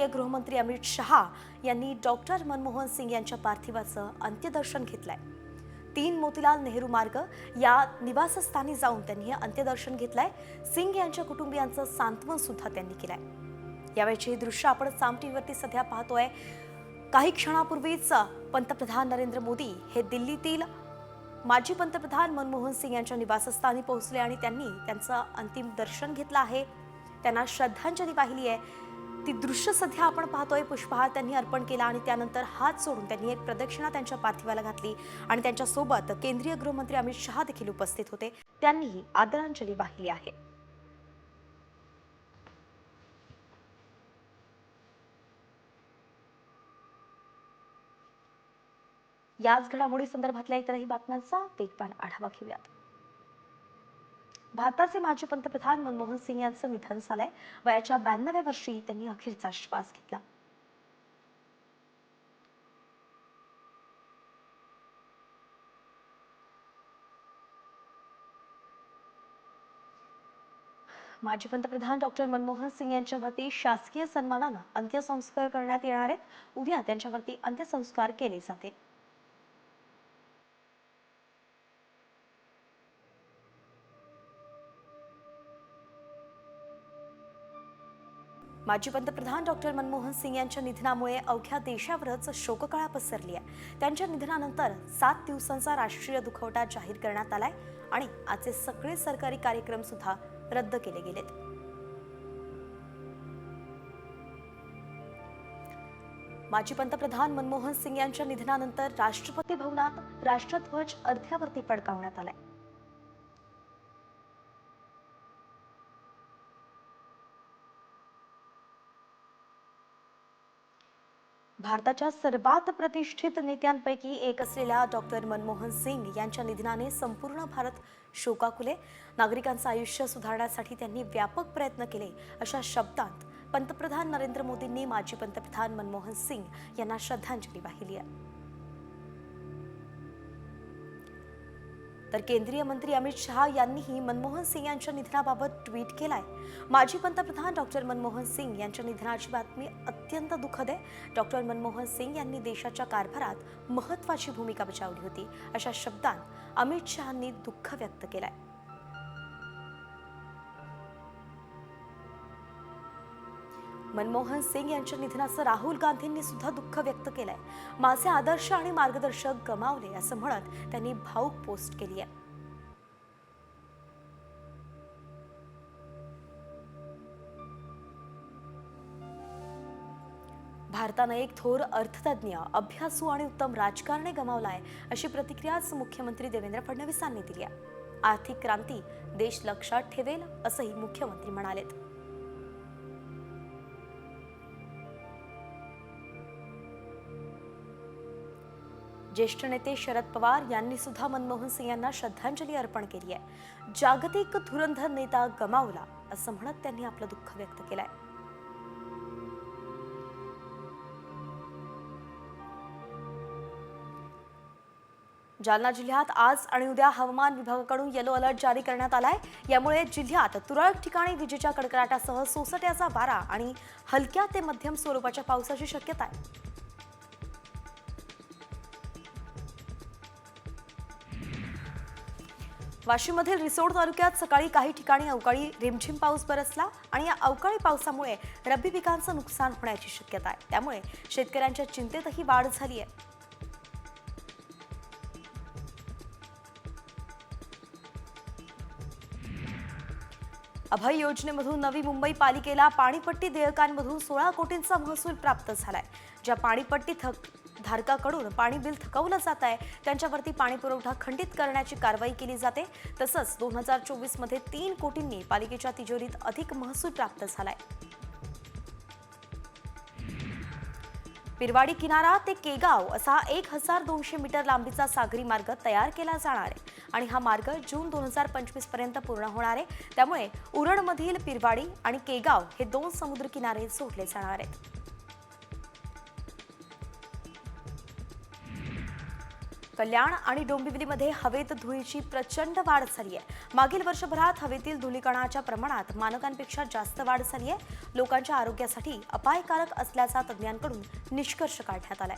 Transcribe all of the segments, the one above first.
केंद्रीय गृहमंत्री अमित शहा यांनी डॉक्टर मनमोहन सिंग यांच्या पार्थिवाचं अंत्यदर्शन घेतलंय। 3 मोतीलाल नेहरू मार्ग या निवासस्थानी जाऊन त्यांनी अंत्यदर्शन घेतलंय। सिंग यांच्या कुटुंबियांचं सांत्वन सुद्धा त्यांनी केलंय। यावेळची दृश्य आपण साम टीव्हीवरती सध्या पाहतोय। काही क्षणापूर्वीच पंतप्रधान नरेंद्र मोदी हे दिल्लीतील माजी पंतप्रधान मनमोहन सिंग यांच्या निवासस्थानी पोहोचले आणि त्यांनी त्यांचं अंतिम दर्शन घेतलं आहे, त्यांना श्रद्धांजली वाहिली आहे। ती दृश्य सध्या आपण पाहतोय। पुष्पहार त्यांनी अर्पण केला आणि त्यानंतर हात जोडून त्यांनी एक प्रदक्षिणा त्यांच्या पार्थिवाला घातली आणि त्यांच्या सोबत केंद्रीय गृहमंत्री अमित शहा देखील उपस्थित होते, त्यांनीही आदरांजली वाहिली आहे। याच घडामोडी संदर्भातल्या इतरही बातम्यांचा वेगवान आढावा घेऊयात। भारताचे माजी पंतप्रधान मनमोहन सिंग यांचं निधन झालंय। वयाच्या 92व्या वर्षी त्यांनी अखेरचा श्वास घेतला। माजी पंतप्रधान डॉक्टर मनमोहन सिंग यांच्यावरती शासकीय सन्मानानं अंत्यसंस्कार करण्यात येणार आहेत। उद्या त्यांच्यावरती अंत्यसंस्कार केले जातील। माजी पंतप्रधान डॉक्टर मनमोहन सिंग यांच्या निधनामुळे अवघ्या देशावरच शोककळा पसरली आहे। त्यांच्या निधनानंतर 7 दिवसांचा राष्ट्रीय दुखवटा जाहीर करण्यात आलाय आणि आजचे सगळे सरकारी कार्यक्रम सुद्धा रद्द केले गेलेत। माजी पंतप्रधान मनमोहन सिंग यांच्या निधनानंतर राष्ट्रपती भवनात राष्ट्रध्वज अर्ध्यावरती फडकावण्यात आलाय। भारताच्या सर्वात प्रतिष्ठित नेत्यांपैकी एक असलेल्या डॉक्टर मनमोहन सिंग यांच्या निधनाने संपूर्ण भारत शोकाकुले। नागरिकांचं आयुष्य सुधारण्यासाठी त्यांनी व्यापक प्रयत्न केले, अशा शब्दांत पंतप्रधान नरेंद्र मोदींनी माजी पंतप्रधान मनमोहन सिंग यांना श्रद्धांजली वाहिली आहे। तर केंद्रीय मंत्री अमित शहा यांनीही मनमोहन सिंग यांच्या निधनाबाबत ट्विट केलाय। माजी पंतप्रधान डॉक्टर मनमोहन सिंग यांच्या निधनाची बातमी अत्यंत दुःखद आहे। डॉक्टर मनमोहन सिंग यांनी देशाच्या कारभारात महत्त्वाची भूमिका बजावली होती, अशा शब्दांत अमित शहांनी दुःख व्यक्त केलंय। मनमोहन सिंग यांच्या निधनाचं राहुल गांधींनी सुद्धा दुःख व्यक्त केलंय। माझे आदर्श आणि मार्गदर्शक गमावले असं म्हणत त्यांनी भावुक पोस्ट केली आहे। भारताने एक थोर अर्थतज्ञ, अभ्यासू आणि उत्तम राजकारणी गमावलाय, अशी प्रतिक्रियाच मुख्यमंत्री देवेंद्र फडणवीसांनी दिली आहे। आर्थिक क्रांती देश लक्षात ठेवेल असंही मुख्यमंत्री म्हणालेत। ज्येष्ठ नेते शरद पवार यांनी सुद्धा मनमोहन सिंग यांना श्रद्धांजली अर्पण केली आहे। जागतिक धुरंधर नेता गमावला असं म्हणत त्यांनी आपलं दुःख व्यक्त केलंय। जालना जिल्ह्यात आज आणि उद्या हवामान विभागाकडून येलो अलर्ट जारी करण्यात आलाय। यामुळे जिल्ह्यात तुरळक ठिकाणी विजेच्या कडकडाटासह सोसाट्याचा वारा आणि हलक्या ते मध्यम स्वरूपाच्या पावसाची शक्यता आहे। वाशिममधील रिसोड तालुक्यात सकाळी काही ठिकाणी अवकाळी रिमझिम पाऊस बरसला आणि या अवकाळी पावसामुळे रब्बी पिकांचं नुकसान होण्याची शक्यता आहे। त्यामुळे शेतकऱ्यांच्या चिंतेतही वाढ झाली आहे। अभय योजनेमधून नवी मुंबई पालिकेला पाणीपट्टी देयकांमधून 16 कोटींचा महसूल प्राप्त झालाय। ज्या पाणीपट्टी धारकाकडून पाणी बिल थकवलं जात आहे त्यांच्यावरती पाणी पुरवठा खंडित करण्याची कारवाई केली जाते। तसंच 2024 मध्ये 3 कोटींनी पालिकेच्या तिजोरीत अधिक महसूल प्राप्त झालाय। पिरवाडी किनारा ते केगाव असा 1200 मीटर लांबीचा सागरी मार्ग तयार केला जाणार आहे आणि हा मार्ग जून 2025 पर्यंत पूर्ण होणार आहे। त्यामुळे उरणमधील पिरवाडी आणि केगाव हे 2 समुद्र किनारे जोडले जाणार आहेत। कल्याण आणि डोंबिवलीमध्ये हवेत धुळीची प्रचंड वाढ झाली आहे. मागील वर्षभरात हवेतील धुळीकणाच्या प्रमाणात मानकांपेक्षा जास्त वाढ झाली आहे. लोकांच्या आरोग्यासाठी अपायकारक असल्याचा तज्ज्ञांकडून निष्कर्ष काढण्यात आलाय.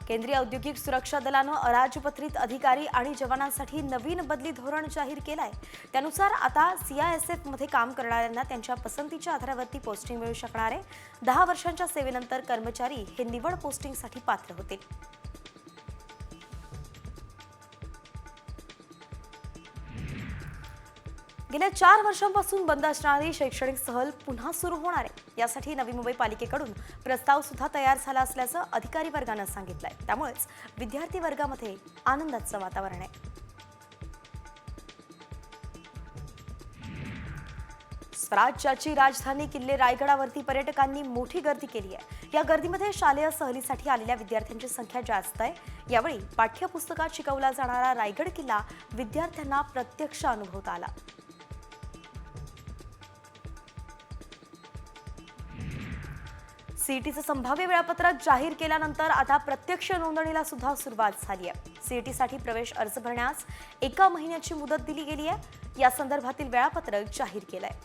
केंद्रीय औद्योगिक सुरक्षा दलानं अराजपत्रित अधिकारी आणि जवानांसाठी नवीन बदली धोरण जाहीर केलंय. त्यानुसार आता CISF मध्ये काम करणाऱ्यांना त्यांच्या पसंतीच्या आधारावरती पोस्टिंग मिळू शकणार आहे. 10 वर्षांच्या सेवेनंतर कर्मचारी हे निवड पोस्टिंगसाठी पात्र होतील. गेल्या 4 वर्षांपासून बंद असणारी शैक्षणिक सहल पुन्हा सुरू होणार आहे. यासाठी नवी मुंबई पालिकेकडून प्रस्ताव सुद्धा तयार झाला असल्याचं अधिकारी वर्गानं सांगितलंय. त्यामुळेच विद्यार्थी वर्गामध्ये आनंदाचं वातावरण आहे. स्वराज्याची राजधानी किल्ले रायगडावरती पर्यटकांनी मोठी गर्दी केली आहे. या गर्दीमध्ये शालेय सहलीसाठी आलेल्या विद्यार्थ्यांची संख्या जास्त आहे. यावेळी पाठ्यपुस्तकात शिकवला जाणारा रायगड किल्ला विद्यार्थ्यांना प्रत्यक्ष अनुभवता आला. सीईटीचं संभाव्य वेळापत्रक जाहीर केल्यानंतर आता प्रत्यक्ष नोंदणीला सुद्धा सुरुवात झाली आहे. सीईटीसाठी प्रवेश अर्ज भरण्यास 1 महिन्याची मुदत दिली गेली आहे. या संदर्भातील वेळापत्रक जाहीर केलंय.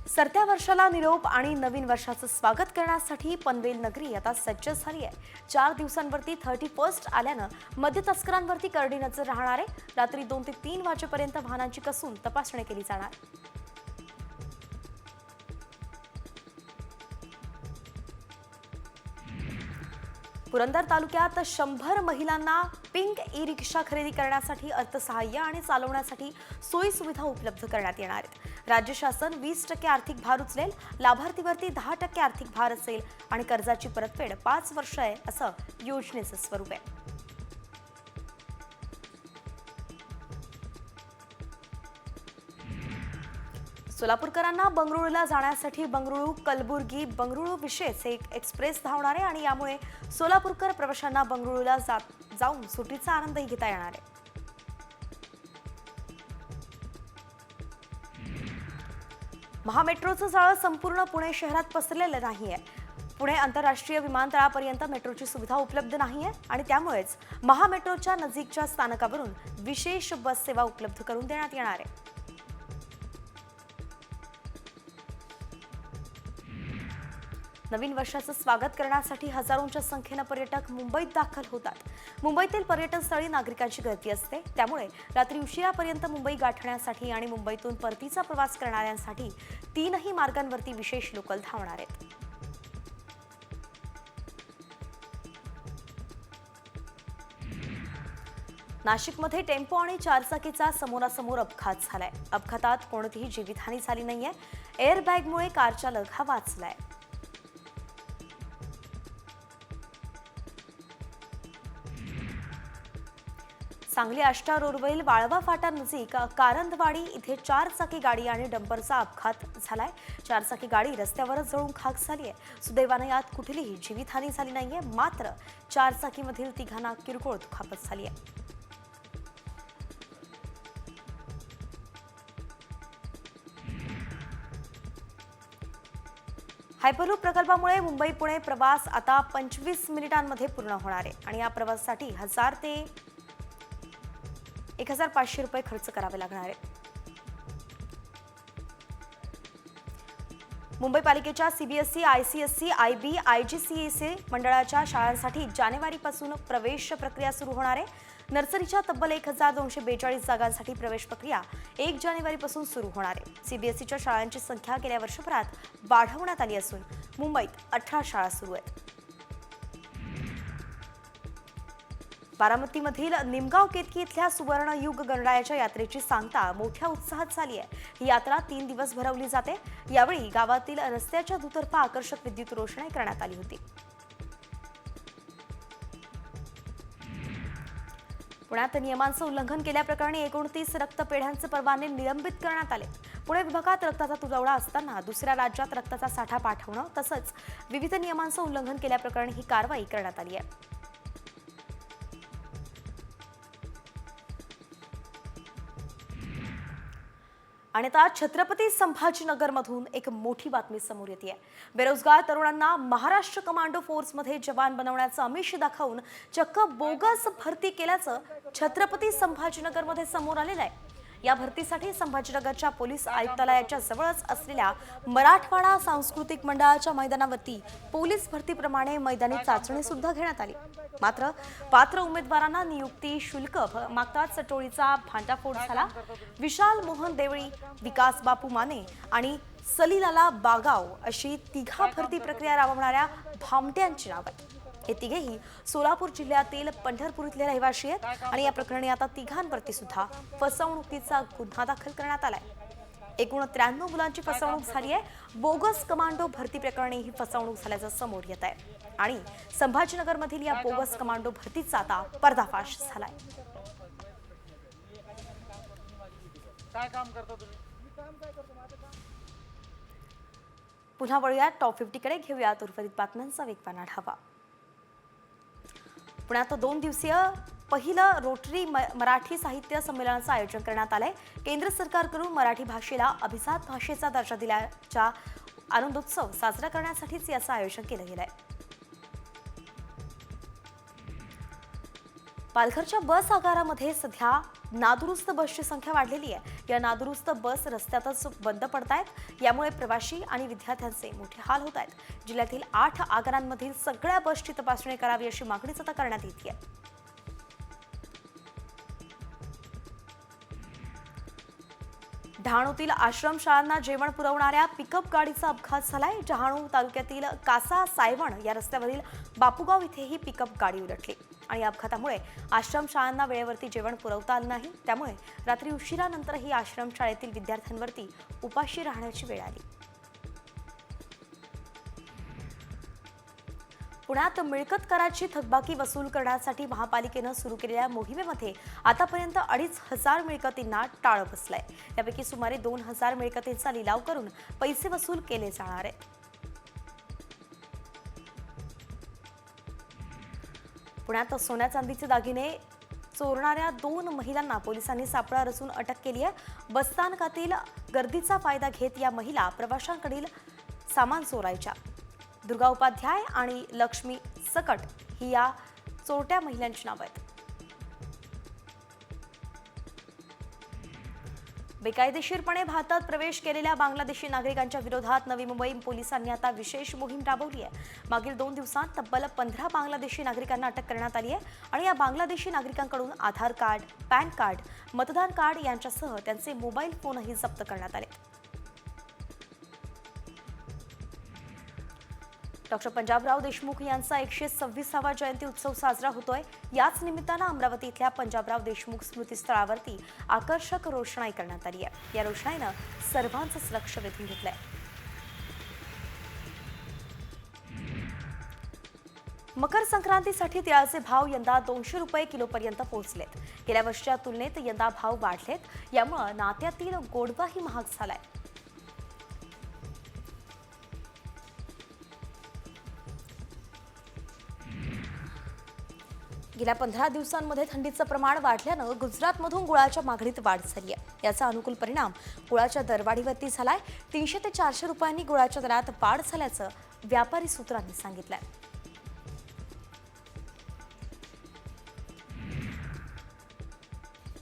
सरत्या वर्षाला निरोप आणि नवीन वर्षाचं स्वागत करण्यासाठी पनवेल नगरी आता सज्ज झाली आहे. 4 दिवसांवरती 31st आल्यानं मद्य तस्करांवरती करडी नजर राहणार आहे. रात्री 2 ते 3 वाजेपर्यंत वाहनांची कसून तपासणी केली जाणार. पुरंदर तालुक्यात 100 महिलांना पिंक ई-रिक्षा खरेदी करण्यासाठी अर्थसहाय्य आणि चालवण्यासाठी सोयी सुविधा उपलब्ध करण्यात येणार आहेत. राज्य शासन 20% आर्थिक भार उचलेल. लाभार्थीवरती 10% आर्थिक भार असेल आणि कर्जाची परतफेड 5 वर्ष आहे असं योजनेचं स्वरूप आहे. सोलापूरकरांना बंगळुरूला जाण्यासाठी बंगळुरू कलबुर्गी बंगळुरू विशेष एक एक्सप्रेस धावणार आहे आणि यामुळे सोलापूरकर प्रवाशांना बंगळुरूला जाऊन सुट्टीचा आनंदही घेता येणार आहे. महामेट्रोचं जाळं संपूर्ण पुणे शहरात पसरलेलं नाहीये. पुणे आंतरराष्ट्रीय विमानतळापर्यंत मेट्रोची सुविधा उपलब्ध नाहीये आणि त्यामुळेच महामेट्रोच्या नजीकच्या स्थानकावरून विशेष बस सेवा उपलब्ध करून देण्यात येणार आहे. नवीन वर्षाचं स्वागत करण्यासाठी हजारोंच्या संख्येनं पर्यटक मुंबईत दाखल होतात. मुंबईतील पर्यटन स्थळी नागरिकांची गर्दी असते. त्यामुळे रात्री उशिरापर्यंत मुंबई गाठण्यासाठी आणि मुंबईतून परतीचा प्रवास करणाऱ्यांसाठी 3ही मार्गांवरती विशेष लोकल धावणार आहेत. नाशिकमध्ये टेम्पो आणि 4 चाकीचा समोरासमोर अपघात झालाय. अपघातात कोणतीही जीवितहानी झाली नाहीये. एअरबॅगमुळे कार चालक हा वाचलाय. सांगली आष्टा रोडवरील वाळवा फाटा नजीक कारंदवाडी इथे 4 चाकी गाडी आणि डंपरचा अपघात झालाय. 4 चाकी गाडी रस्त्यावरच जळून खाक झाली आहे. सुदैवाने यात कुठलीही जीवितहानी झाली नाहीये. मात्र 4 चाकीमधील 3घांना किरकोळ दुखापत झाली आहे. हायपरलूप प्रकल्पामुळे मुंबई पुणे प्रवास आता 25 मिनिटांमध्ये पूर्ण होणार आहे आणि या प्रवासासाठी 1000 ते 1500 रुपये खर्च करावे लागणार आहे. मुंबई पालिकेच्या CBSE, ICSE, IB, IGCSE मंडळाच्या शाळांसाठी जानेवारीपासून प्रवेश प्रक्रिया सुरू होणार आहे. नर्सरीच्या तब्बल 1242 जागांसाठी प्रवेश प्रक्रिया 1 जानेवारीपासून सुरू होणार आहे. CBSEच्या शाळांची संख्या गेल्या वर्षभरात वाढवण्यात आली असून मुंबईत 18 शाळा सुरू आहेत. बारामतीमधील निमगाव केतकी इथल्या सुवर्ण युग गणरायाच्या यात्रेची सांगता मोठ्या उत्साहात झाली आहे. ही यात्रा 3 दिवस भरवली जाते. यावेळी गावातील रस्त्याच्या दुतर्फा आकर्षक विद्युत रोषणाई करण्यात आली होती. पुण्यात नियमांचं उल्लंघन केल्याप्रकरणी 29 रक्तपेढ्यांचे परवाने निलंबित करण्यात आले. पुणे विभागात रक्ताचा तुटवडा असताना दुसऱ्या राज्यात रक्ताचा साठा पाठवणं तसंच विविध नियमांचं उल्लंघन केल्याप्रकरणी ही कारवाई करण्यात आली आहे. आणि आता छत्रपती संभाजीनगरमधून एक मोठी बातमी समोर येते. बेरोजगार तरुणांना महाराष्ट्र कमांडो फोर्समध्ये जवान बनवण्याचं आमिष दाखवून चक्क बोगस भरती केल्याचं छत्रपती संभाजीनगरमध्ये समोर आलेलं आहे. या भरतीसाठी संभाजीनगरच्या पोलीस आयुक्तालयाच्या जवळच असलेल्या मराठवाडा सांस्कृतिक मंडळाच्या मैदानावरती पोलीस भरतीप्रमाणे मैदानी चाचणी सुद्धा घेण्यात आली. मात्र पात्र उमेदवारांना नियुक्ती शुल्क मागताच टोळीचा भांडाफोड झाला. विशाल मोहन देवळी, विकास बापू माने आणि सलीलाला बागाव अशी तिघा भरती प्रक्रिया राबवणाऱ्या भामट्यांची नाव आहेत. हे तिघेही सोलापूर जिल्ह्यातील पंढरपूर इथले रहिवासी आहेत आणि या प्रकरणी आता तिघांवरती सुद्धा फसवणुकीचा गुन्हा दाखल करण्यात आलाय. एकूण 93 मुलांची फसवणूक झाली आहे. बोगस कमांडो भरती प्रकरणी ही फसवणूक झाल्याचं समोर येत आहे आणि संभाजीनगरमधील या बोगस कमांडो भरतीचा आता पर्दाफाश झालाय. पुन्हा वळूया टॉप 50 कडे. घेऊयात उर्वरित बातम्यांचा वेगवान आढावा. पुण्यात 2 दिवसीय पहिलं रोटरी मराठी साहित्य संमेलनाचं आयोजन करण्यात आलंय. केंद्र सरकारकडून मराठी भाषेला अभिजात भाषेचा दर्जा दिल्याचा आनंदोत्सव साजरा करण्यासाठीच याचं आयोजन केलं गेलंय. पालघरच्या बस आगारामध्ये सध्या नादुरुस्त बसची संख्या वाढलेली आहे. या नादुरुस्त बस रस्त्यातच बंद पडतायत. यामुळे प्रवासी आणि विद्यार्थ्यांचे मोठे हाल होत आहेत. जिल्ह्यातील 8 आगारांमधील सगळ्या बसची तपासणी करावी अशी मागणीच आता करण्यात येते. डहाणूतील आश्रमशाळांना जेवण पुरवणाऱ्या पिकअप गाडीचा अपघात झालाय. डहाणू तालुक्यातील कासा सायवण या रस्त्यावरील बापूगाव इथे ही पिकअप गाडी उलटली आणि या अपघातामुळे आश्रमशाळांना वेळेवरती जेवण पुरवता आलं नाही. त्यामुळे रात्री उशिरानंतरही आश्रमशाळेतील विद्यार्थ्यांवरती उपाशी राहण्याची वेळ आली. पुण्यात मिळकत कराची थकबाकी वसूल करण्यासाठी महापालिकेनं सुरू केलेल्या मोहिमेमध्ये आतापर्यंत 2,500 मिळकतींना टाळं बसलंय. त्यापैकी सुमारे 2,000 मिळकतींचा लिलाव करून पैसे वसूल केले जाणार आहेत. पुण्यात सोन्या चांदीचे दागिने चोरणाऱ्या 2 महिलांना पोलिसांनी सापळा रचून अटक केली आहे. बसस्थानकातील गर्दीचा फायदा घेत या महिला प्रवाशांकडील सामान चोरायच्या. दुर्गा उपाध्याय आणि लक्ष्मी सकट ही या चोरट्या महिलांची नावं आहेत. बेकायदेशीरपणे भारतात प्रवेश केलेल्या बांगलादेशी नागरिकांच्या विरोधात नवी मुंबई पोलिसांनी आता विशेष मोहीम राबवली आहे. मागील 2 दिवसांत तब्बल 15 बांगलादेशी नागरिकांना अटक करण्यात आली आहे आणि या बांगलादेशी नागरिकांकडून आधार कार्ड, पॅन कार्ड, मतदान कार्ड यांच्यासह त्यांचे मोबाईल फोनही जप्त करण्यात आले. डॉक्टर पंजाबराव देशमुख यांचा 126वा जयंती उत्सव साजरा होतोय. याच निमित्तानं अमरावती इथल्या पंजाबराव देशमुख स्मृतीस्थळावरती आकर्षक रोषणाई करण्यात आली आहे. या रोषणाईनं सर्वांचंच लक्ष वेधून घेतलंय. मकर संक्रांतीसाठी तिळाचे भाव यंदा 200 रुपये किलोपर्यंत पोहोचलेत. गेल्या वर्षीच्या तुलनेत यंदा भाव वाढलेत. यामुळे नात्यातील गोडवाही महाग झालाय. गेल्या 15 दिवसांमध्ये थंडीचं प्रमाण वाढल्यानं गुजरातमधून गुळाच्या मागणीत वाढ झाली आहे. याचा अनुकूल परिणाम गुळाच्या दरवाढीवरती झालाय. 300 ते 400 रुपयांनी गुळाच्या दरात वाढ झाल्याचं व्यापारी सूत्रांनी सांगितलंय.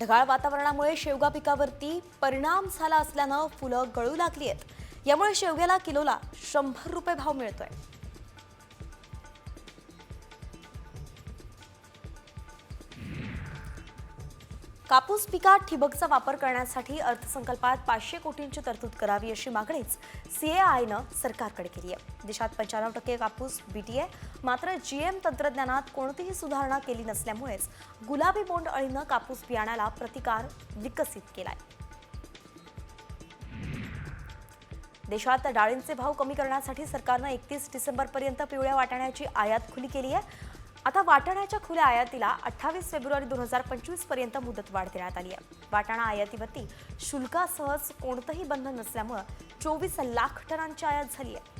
ढगाळ वातावरणामुळे शेवगा पिकावरती परिणाम झाला असल्यानं फुलं गळू लागली आहेत. यामुळे शेवग्याला किलोला 100 रुपये भाव मिळतोय. कापूस पिकात ठिबकचा वापर करण्यासाठी अर्थसंकल्पात 500 कोटींची तरतूद करावी अशी मागणीच सीएआयनं सरकारकडे केली आहे. देशात 95% कापूस बीटी आहे. मात्र जीएम तंत्रज्ञानात कोणतीही सुधारणा केली नसल्यामुळेच गुलाबी बोंड अळीनं कापूस बियाण्याला प्रतिकार विकसित केलाय. देशात डाळींचे भाव कमी करण्यासाठी सरकारनं 31 डिसेंबरपर्यंत पिवळ्या वाटाण्याची आयात खुली केली आहे. आता वाटाण्याच्या खुल्या आयातीला 28 फेब्रुवारी 2025 पर्यंत मुदतवाढ देण्यात आली आहे. वाटाणा आयातीवरती शुल्कासह कोणतंही बंधन नसल्यामुळे 24 लाख टनांची आयात झाली आहे.